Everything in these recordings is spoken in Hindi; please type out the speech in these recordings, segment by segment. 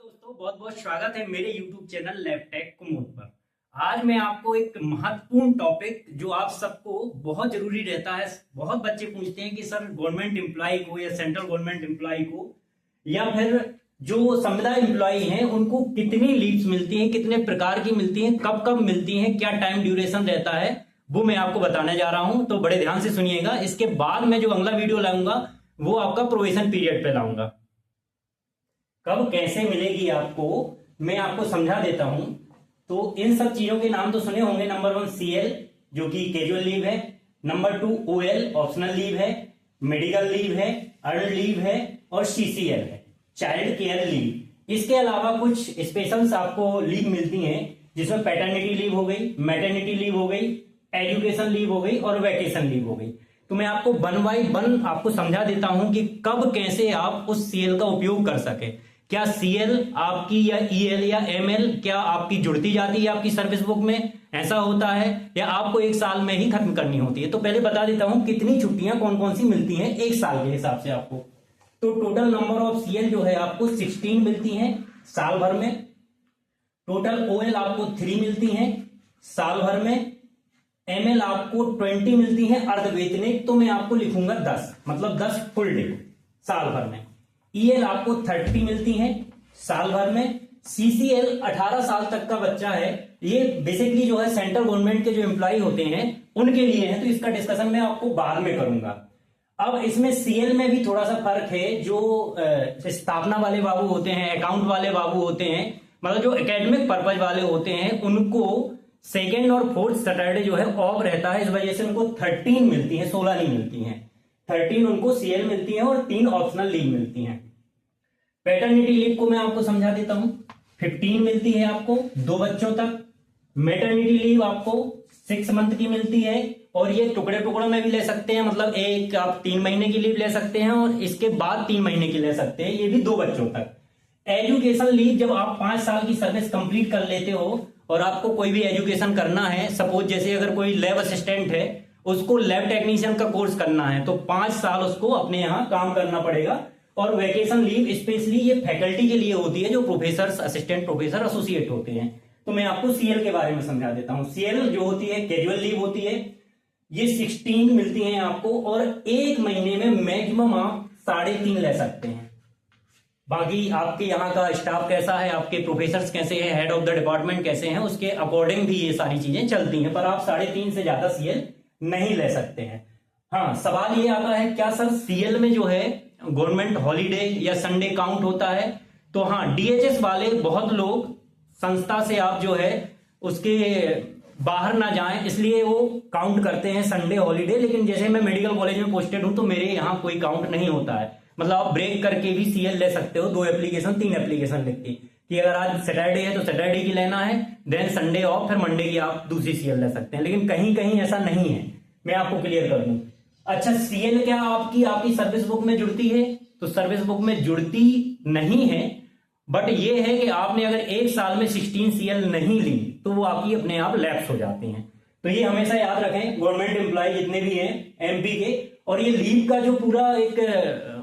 दोस्तों, बहुत बहुत स्वागत है मेरे YouTube चैनल लैपटेक कुमोद पर। आज मैं आपको एक महत्वपूर्ण टॉपिक जो आप सबको बहुत जरूरी रहता है, बहुत बच्चे पूछते हैं कि सर गवर्नमेंट एम्प्लॉय को या सेंट्रल गवर्नमेंट एम्प्लॉय को या फिर जो संविदा एम्प्लॉय हैं उनको कितनी लीव्स मिलती हैं, कितने प्रकार की मिलती हैं, कब कब मिलती हैं, क्या टाइम ड्यूरेशन रहता है, वो मैं आपको बताने जा रहा हूं। तो बड़े ध्यान से सुनिएगा। इसके बाद मैं जो अगला वीडियो लाऊंगा वो आपका प्रोविजन पीरियड पे लाऊंगा। कब कैसे मिलेगी आपको मैं आपको समझा देता हूं। तो इन सब चीजों के नाम तो सुने होंगे। नंबर 1 CL जो कि कैजुअल लीव है। नंबर 2 OL ऑप्शनल लीव है। मेडिकल लीव है, अर्न लीव है और CCL है, चाइल्ड केयर लीव। इसके अलावा कुछ स्पेशल्स आपको लीव मिलती हैं जिसमें पैटर्निटी लीव हो गई, मैटरनिटी लीव हो गई, एजुकेशन लीव हो गई और वैकेशन लीव हो गई। तो मैं आपको वन बाय वन आपको समझा देता हूं कि कब कैसे आप उस CL का उपयोग कर सके। क्या CL आपकी या EL या ML क्या आपकी जुड़ती जाती है आपकी सर्विस बुक में, ऐसा होता है, या आपको एक साल में ही खत्म करनी होती है। तो पहले बता देता हूं कितनी छुट्टियां कौन कौन सी मिलती हैं एक साल के हिसाब से आपको। तो टोटल नंबर ऑफ CL जो है आपको 16 मिलती हैं साल भर में। टोटल OL आपको 3 मिलती हैं साल भर में। ML आपको 20 मिलती हैं अर्धवेतनिक, तो मैं आपको लिखूंगा 10, मतलब 10 फुल डे साल भर में। EL आपको 30 मिलती हैं साल भर में। CCL 18 साल तक का बच्चा है, ये बेसिकली जो है सेंट्रल गवर्नमेंट के जो एम्प्लॉय होते हैं उनके लिए है, तो इसका डिस्कशन मैं आपको बाद में करूंगा। अब इसमें CL में भी थोड़ा सा फर्क है। जो स्थापना वाले बाबू होते हैं, अकाउंट वाले बाबू होते हैं, मतलब जो एकेडमिक पर्पज वाले होते हैं, उनको सेकेंड और फोर्थ सैटरडे जो है ऑफ रहता है। इस वजह से उनको 13 मिलती है, 16 नहीं मिलती हैं। 13 उनको CL मिलती है और 3 ऑप्शनल लीव मिलती हैं। पैटर्निटी लीव को मैं आपको समझा देता हूं। 15 मिलती है आपको 2 बच्चों तक। मैटरनिटी लीव आपको 6 मंथ की मिलती है और ये टुकड़े टुकड़ों में भी ले सकते हैं, मतलब एक आप 3 महीने की लीव ले सकते हैं और इसके बाद 3 महीने की ले सकते हैं, ये भी 2 बच्चों तक। एजुकेशन लीव जब आप 5 साल की सर्विस कंप्लीट कर लेते हो और आपको कोई भी एजुकेशन करना है, सपोज जैसे अगर कोई लैब असिस्टेंट है उसको लैब टेक्नीशियन का कोर्स करना है, तो 5 साल उसको अपने यहां काम करना पड़ेगा। और वैकेशन लीव स्पेशली ये फैकल्टी के लिए होती है जो प्रोफेसर, असिस्टेंट प्रोफेसर, एसोसिएट होते हैं। तो मैं आपको CL के बारे में समझा देता हूं। CL जो होती है कैजुअल लीव होती है, ये 16 मिलती हैं आपको और 1 महीने में मैक्सिमम आप 3.5 ले सकते हैं। बाकी आपके यहाँ का स्टाफ कैसा है, आपके प्रोफेसर कैसे हैं, हेड ऑफ द डिपार्टमेंट कैसे हैं, उसके अकॉर्डिंग भी ये सारी चीजें चलती हैं, पर आप 3.5 से ज्यादा CL नहीं ले सकते हैं। हाँ, सवाल ये आता है क्या सर CL में जो है गवर्नमेंट हॉलीडे या संडे काउंट होता है? तो हाँ, DHS वाले बहुत लोग संस्था से आप जो है उसके बाहर ना जाएं इसलिए वो काउंट करते हैं संडे हॉलीडे। लेकिन जैसे मैं मेडिकल कॉलेज में पोस्टेड हूं तो मेरे यहाँ कोई काउंट नहीं होता है, मतलब आप ब्रेक करके भी CL ले सकते हो, 2 एप्लीकेशन 3 एप्लीकेशन लिख के, कि अगर आज सैटरडे है तो सैटरडे की लेना है, देन संडे ऑफ, फिर मंडे की आप दूसरी CL ले सकते हैं। लेकिन कहीं कहीं ऐसा नहीं है, मैं आपको क्लियर कर दूं। अच्छा, CL क्या आपकी सर्विस बुक में जुड़ती है? तो सर्विस बुक में जुड़ती नहीं है, बट ये है कि आपने अगर एक साल में 16 CL नहीं ली तो वो आपकी अपने आप लैप्स हो जाती हैं। तो ये हमेशा याद रखें, गवर्नमेंट एम्प्लॉय जितने भी हैं MP के, और ये लीव का जो पूरा एक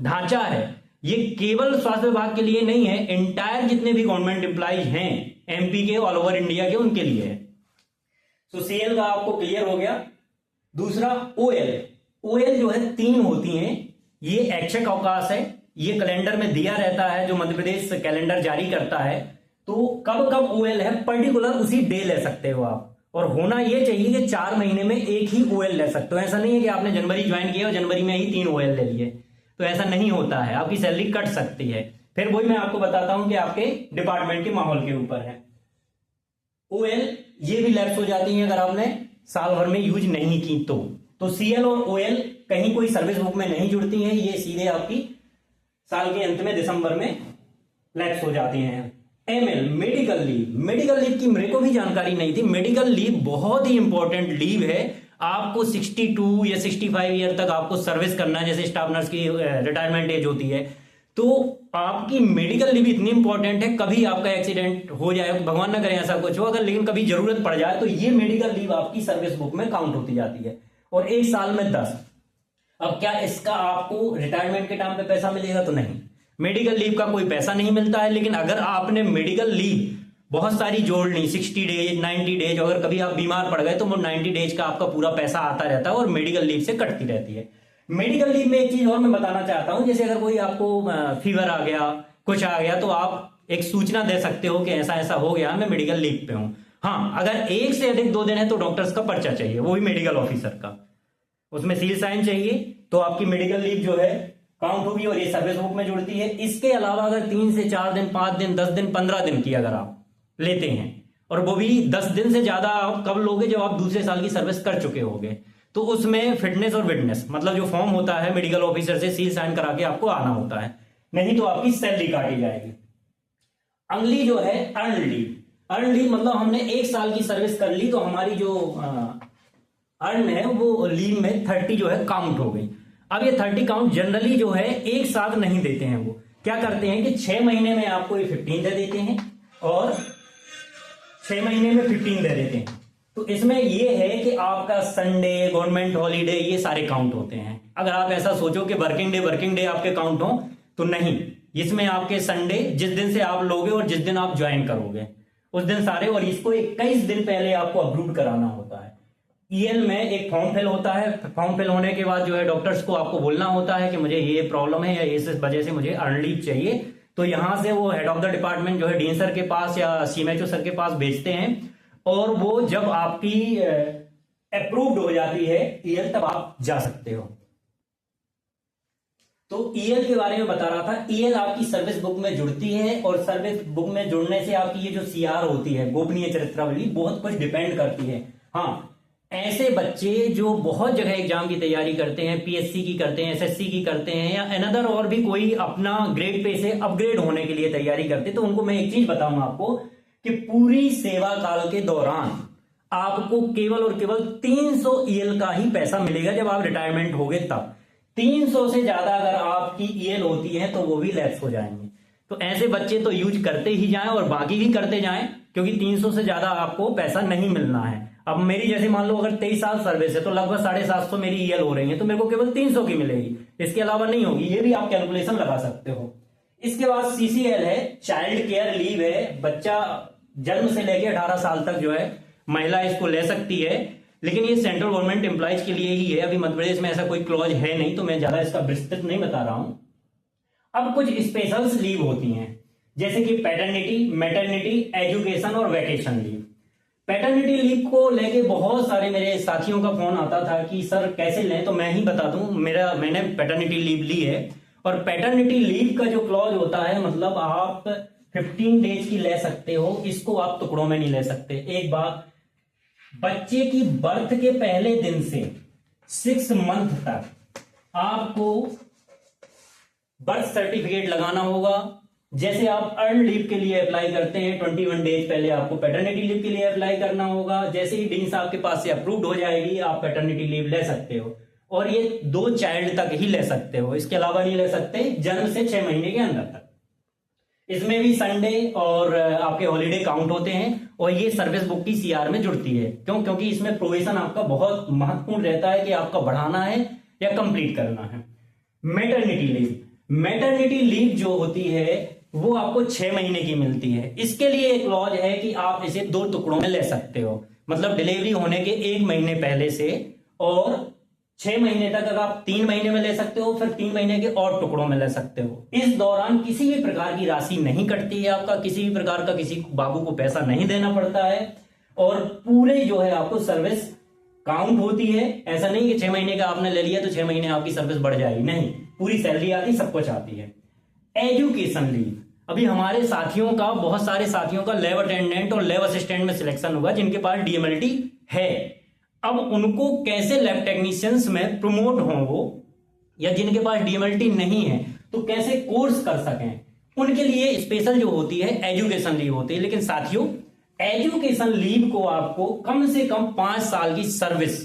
ढांचा है ये केवल स्वास्थ्य विभाग के लिए नहीं है, एंटायर जितने भी गवर्नमेंट एम्प्लॉय हैं MP के, ऑल ओवर इंडिया के, उनके लिए है। तो CL का आपको क्लियर हो गया। दूसरा OL जो है 3 होती हैं। ये ऐच्छिक अवकाश है, ये कैलेंडर में दिया रहता है, जो मध्य प्रदेश कैलेंडर जारी करता है। तो कब कब OL है पर्टिकुलर उसी डे ले सकते हो आप, और होना ये चाहिए कि 4 महीने में एक ही OL ले सकते हो। ऐसा नहीं है कि आपने जनवरी ज्वाइन किया और जनवरी में ही 3 OL ले लिए, तो ऐसा नहीं होता है, आपकी सैलरी कट सकती है। फिर वही मैं आपको बताता हूं कि आपके डिपार्टमेंट के माहौल के ऊपर है। OL ये भी लैप्स हो जाती है अगर आपने साल भर में यूज नहीं की तो CL और OL कहीं कोई सर्विस बुक में नहीं जुड़ती हैं, ये सीधे आपकी साल के अंत में दिसंबर में लैप्स हो जाती हैं। ML मेडिकल लीव की मेरे को भी जानकारी नहीं थी। मेडिकल लीव बहुत ही इंपॉर्टेंट लीव है। आपको 62 या 65 ईयर तक आपको सर्विस करना है, जैसे स्टाफ नर्स की रिटायरमेंट एज होती है, तो आपकी मेडिकल लीव इतनी इंपॉर्टेंट है। कभी आपका एक्सीडेंट हो जाए, भगवान ना करे ऐसा कुछ हो, अगर लेकिन कभी जरूरत पड़ जाए तो ये मेडिकल लीव आपकी सर्विस बुक में काउंट होती जाती है, और एक साल में 10। अब क्या इसका आपको रिटायरमेंट के टाइम पे पैसा मिलेगा? तो नहीं, मेडिकल लीव का कोई पैसा नहीं मिलता है, लेकिन अगर आपने मेडिकल लीव बहुत सारी जोड़ ली, 60 डेज 90 डेज, अगर कभी आप बीमार पड़ गए तो वो 90 डेज का आपका पूरा पैसा आता रहता है और मेडिकल लीव से कटती रहती है। मेडिकल लीव में एक चीज और मैं बताना चाहता हूं, जैसे अगर कोई आपको फीवर आ गया, कुछ आ गया, तो आप एक सूचना दे सकते हो कि ऐसा ऐसा हो गया, मैं मेडिकल लीव पे हूं। हाँ, अगर एक से अधिक 2 दिन है तो डॉक्टर्स का पर्चा चाहिए, वो भी मेडिकल ऑफिसर का, उसमें सील साइन चाहिए, तो आपकी मेडिकल लीव जो है काउंट होगी और ये सर्विस बुक में जुड़ती है। इसके अलावा अगर 3 से 4 दिन, 5 दिन, 10 दिन, 15 दिन की अगर आप लेते हैं, और वो भी 10 दिन से ज्यादा आप कब लोगे, जब आप दूसरे साल की सर्विस कर चुके होगे, तो उसमें फिटनेस और विटनेस मतलब जो फॉर्म होता है मेडिकल ऑफिसर से सील साइन करा के आपको आना होता है, नहीं तो आपकी सैलरी काटी जाएगी। अगली जो है अर्न लीव। अर्न लीव मतलब हमने 1 साल की सर्विस कर ली तो हमारी जो अर्न है वो लीव में 30 जो है काउंट हो गई। अब ये 30 काउंट जनरली जो है एक साथ नहीं देते हैं, वो क्या करते हैं कि 6 महीने में आपको ये 15 दे देते हैं और 6 महीने में 15 दे देते हैं। तो इसमें ये है कि आपका संडे, गवर्नमेंट हॉलीडे, ये सारे काउंट होते हैं। अगर आप ऐसा सोचो कि वर्किंग डे आपके काउंट हो, तो नहीं, इसमें आपके संडे जिस दिन से आप लोगे और जिस दिन आप ज्वाइन करोगे उस दिन सारे, और इसको 21 दिन पहले आपको अप्रूव कराना होता है। ईएल में एक फॉर्म फिल होता है, फॉर्म फिल होने के बाद जो है डॉक्टर्स को आपको बोलना होता है कि मुझे ये प्रॉब्लम है या इस वजह से मुझे अर्न लीव चाहिए, तो यहां से वो हेड ऑफ द डिपार्टमेंट जो है डीन सर के पास या सीएमएचओ सर के पास भेजते हैं, और वो जब आपकी अप्रूव्ड हो जाती है ईएल, तब आप जा सकते हो। तो ईएल के बारे में बता रहा था, ईएल आपकी सर्विस बुक में जुड़ती है, और सर्विस बुक में जुड़ने से आपकी ये जो सीआर होती है, गोपनीय चरित्रावली, बहुत कुछ डिपेंड करती है। हाँ, ऐसे बच्चे जो बहुत जगह एग्जाम की तैयारी करते हैं, पीएससी की करते हैं, एसएससी की करते हैं, या अनदर और भी कोई अपना ग्रेड पे से अपग्रेड होने के लिए तैयारी करते हैं, तो उनको मैं एक चीज बताऊंगा आपको कि पूरी सेवा काल के दौरान आपको केवल और केवल 300 ईएल का ही पैसा मिलेगा जब आप रिटायरमेंट होगे तब। 300 से ज्यादा अगर आपकी ईएल होती है तो वो भी लैप्स हो जाएंगे। तो ऐसे बच्चे तो यूज करते ही जाएं और बाकी भी करते जाएं, क्योंकि 300 से ज्यादा आपको पैसा नहीं मिलना है। अब मेरी जैसे मान लो अगर 23 साल सर्विस है तो लगभग 750 मेरी ईएल हो रही है, तो मेरे को केवल 300 की मिलेगी, इसके अलावा नहीं होगी। ये भी आप कैलकुलेशन लगा सकते हो। इसके बाद सीसीएल है, चाइल्ड केयर लीव है, बच्चा जन्म से लेकर 18 साल तक जो है महिला इसको ले सकती है, लेकिन ये सेंट्रल गवर्नमेंट एम्प्लॉयज के लिए ही है। अभी मध्य प्रदेश में ऐसा कोई क्लॉज है नहीं, तो मैं ज्यादा इसका विस्तृत नहीं बता रहा हूं। अब कुछ स्पेशल्स लीव होती हैं, जैसे कि पैटर्निटी, मैटरनिटी, एजुकेशन और वैकेशन लीव। पैटर्निटी लीव को लेके बहुत सारे मेरे साथियों का फोन आता था कि सर कैसे लें, तो मैं ही बता दूं, मैंने पैटर्निटी लीव ली है। और पैटर्निटी लीव का जो क्लॉज होता है, मतलब आप 15 डेज की ले सकते हो, इसको आप टुकड़ों में नहीं ले सकते। एक बात, बच्चे की बर्थ के पहले दिन से 6 मंथ तक आपको बर्थ सर्टिफिकेट लगाना होगा। जैसे आप अर्न लीव के लिए अप्लाई करते हैं 21 डेज पहले आपको पैटर्निटी लीव के लिए अप्लाई करना होगा। जैसे ही डीन साहब के पास से अप्रूव्ड हो जाएगी, आप पैटर्निटी लीव ले सकते हो, और ये 2 चाइल्ड तक ही ले सकते हो, इसके अलावा नहीं ले सकते, जन्म से 6 महीने के अंदर तक। इसमें भी संडे और आपके हॉलीडे काउंट होते हैं, और ये सर्विस बुक की सीआर में जुड़ती है। क्यों? क्योंकि इसमें प्रोविजन आपका बहुत महत्वपूर्ण रहता है कि आपका बढ़ाना है या कंप्लीट करना है। मैटरनिटी लीव, मैटरनिटी लीव जो होती है वो आपको 6 महीने की मिलती है। इसके लिए एक लॉज है कि आप इसे 2 टुकड़ों में ले सकते हो, मतलब डिलीवरी होने के 1 महीने पहले से, और 6 महीने तक अगर आप 3 महीने में ले सकते हो, फिर 3 महीने के और टुकड़ों में ले सकते हो। इस दौरान किसी भी प्रकार की राशि नहीं कटती है आपका, किसी भी प्रकार का किसी बाबू को पैसा नहीं देना पड़ता है, और पूरे जो है आपको सर्विस काउंट होती है। ऐसा नहीं कि 6 महीने का आपने ले लिया तो 6 महीने आपकी सर्विस बढ़ जाएगी, नहीं, पूरी सैलरी आती, सब कुछ आती है। एजुकेशन लीव, अभी हमारे साथियों का, बहुत सारे साथियों का लैब अटेंडेंट और लैब असिस्टेंट में सिलेक्शन होगा जिनके पास डीएमएलटी है। अब उनको कैसे लैब टेक्नीशियंस में प्रमोट हों वो, या जिनके पास डीएमएलटी नहीं है तो कैसे कोर्स कर सकें, उनके लिए स्पेशल जो होती है एजुकेशन लीव होती है। लेकिन साथियों, एजुकेशन लीव को आपको कम से कम 5 साल की सर्विस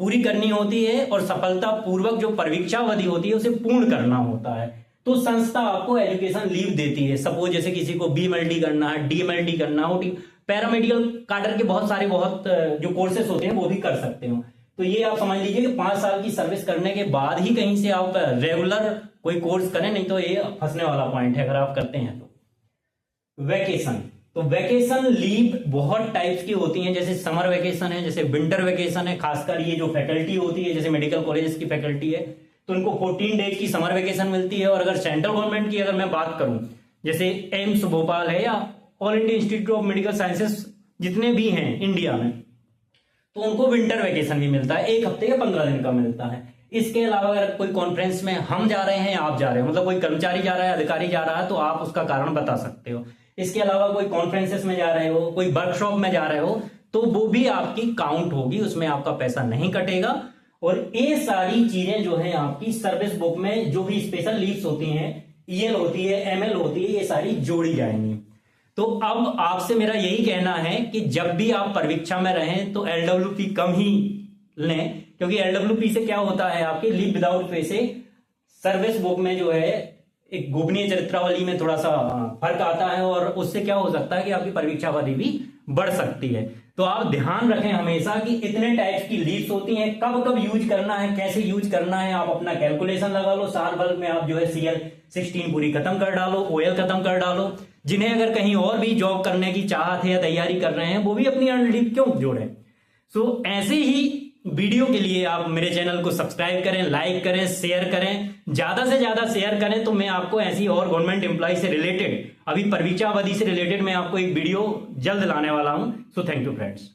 पूरी करनी होती है, और सफलता पूर्वक जो परीक्षावधि होती है उसे पूर्ण करना होता है। तो संस्था आपको एजुकेशन लीव देती है। सपोज जैसे किसी को बीएमएलटी करना है, डीएमएलटी करना हो, पैरामेडिकल काडर के बहुत जो कोर्सेस होते हैं वो भी कर सकते हो। तो ये आप समझ लीजिए कि 5 साल की सर्विस करने के बाद ही कहीं से आप रेगुलर कोई कोर्स करें, नहीं तो ये फंसने वाला पॉइंट है अगर आप करते हैं तो। वैकेशन, तो वैकेशन लीव बहुत टाइप्स की होती हैं, जैसे समर वैकेशन है, जैसे विंटर वैकेशन है। खासकर ये जो फैकल्टी होती है, जैसे मेडिकल कॉलेजेस की फैकल्टी है, तो उनको 14 डेज की समर वैकेशन मिलती है। और अगर सेंट्रल गवर्नमेंट की अगर मैं बात करूं, जैसे एम्स भोपाल है या all India institute of medical sciences जितने भी हैं इंडिया में, तो उनको विंटर वैकेशन भी मिलता है, 1 हफ्ते या 15 दिन का मिलता है। इसके अलावा अगर कोई कॉन्फ्रेंस में हम जा रहे हैं या आप जा रहे हो, मतलब कोई कर्मचारी जा रहा है, अधिकारी जा रहा है, तो आप उसका कारण बता सकते हो। इसके अलावा कोई कॉन्फ्रेंसेस में जा रहे हो, कोई वर्कशॉप में जा रहे हो, तो वो भी आपकी काउंट होगी, उसमें आपका पैसा नहीं कटेगा। और ये सारी चीजें जो है आपकी सर्विस बुक में जो भी स्पेशल लीव्स होती हैं, ईएल होती है, एमएल होती है, ये सारी जोड़ी जाएंगी। तो अब आपसे मेरा यही कहना है कि जब भी आप परीक्षा में रहें तो एलडब्ल्यूपी कम ही लें, क्योंकि एलडब्ल्यूपी से क्या होता है, आपकी लीव विदाउट पे से सर्विस बुक में जो है एक गोपनीय चरित्रावली में थोड़ा सा फर्क आता है, और उससे क्या हो सकता है कि आपकी परीक्षा अवधि भी बढ़ सकती है। तो आप ध्यान रखें हमेशा कि इतने टाइप्स की लीव्स होती हैं, कब कब यूज करना है, कैसे यूज करना है, आप अपना कैलकुलेशन लगा लो। साल भर में आप जो है CL16 पूरी खत्म कर डालो, OL खत्म कर डालो। जिन्हें अगर कहीं और भी जॉब करने की चाहत है या तैयारी कर रहे हैं, वो भी अपनी अर्न लीव क्यों जोड़ें। सो ऐसे ही वीडियो के लिए आप मेरे चैनल को सब्सक्राइब करें, लाइक करें, शेयर करें, ज्यादा से ज्यादा शेयर करें, तो मैं आपको ऐसी और गवर्नमेंट एम्प्लॉय से रिलेटेड, अभी परीक्षा अवधि से रिलेटेड मैं आपको एक वीडियो जल्द लाने वाला हूं। So thank you friends.